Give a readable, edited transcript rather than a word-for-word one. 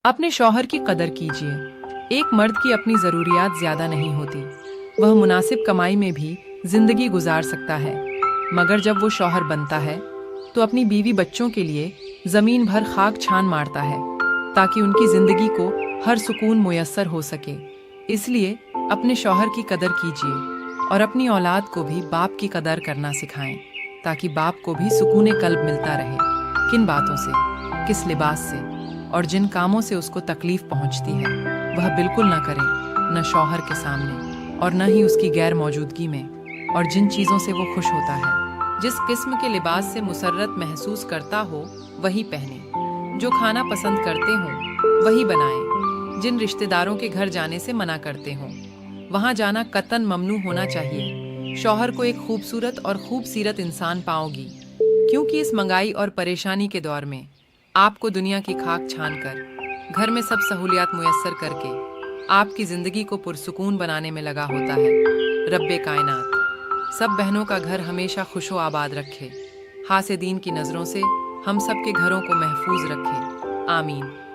अपने शौहर की कदर कीजिए। एक मर्द की अपनी ज़रूरियात ज़्यादा नहीं होती। वह मुनासिब कमाई में भी ज़िंदगी गुजार सकता है, मगर जब वो शौहर बनता है तो अपनी बीवी बच्चों के लिए ज़मीन भर खाक छान मारता है ताकि उनकी ज़िंदगी को हर सुकून मुयस्सर हो सके। इसलिए अपने शौहर की कदर कीजिए और अपनी औलाद को भी बाप की कदर करना सिखाएं ताकि बाप को भी सुकून कल्ब मिलता रहे। किन बातों से, किस लिबास से और जिन कामों से उसको तकलीफ पहुंचती है वह बिल्कुल न करे, न शौहर के सामने और न ही उसकी गैर मौजूदगी में। और जिन चीज़ों से वो खुश होता है, जिस किस्म के लिबास से मुसर्रत महसूस करता हो वही पहने। जो खाना पसंद करते हों वही बनाएं। जिन रिश्तेदारों के घर जाने से मना करते हों वहाँ जाना कतन ममनू होना चाहिए। शौहर को एक खूबसूरत और खूबसीरत इंसान पाओगी, क्योंकि इस महंगाई और परेशानी के दौर में आपको दुनिया की खाक छान कर घर में सब सहूलियात मुयस्सर करके आपकी ज़िंदगी को पुरसुकून बनाने में लगा होता है। रब्बे कायनात सब बहनों का घर हमेशा खुशो आबाद रखे, हासिदीन की नज़रों से हम सब के घरों को महफूज रखे। आमीन।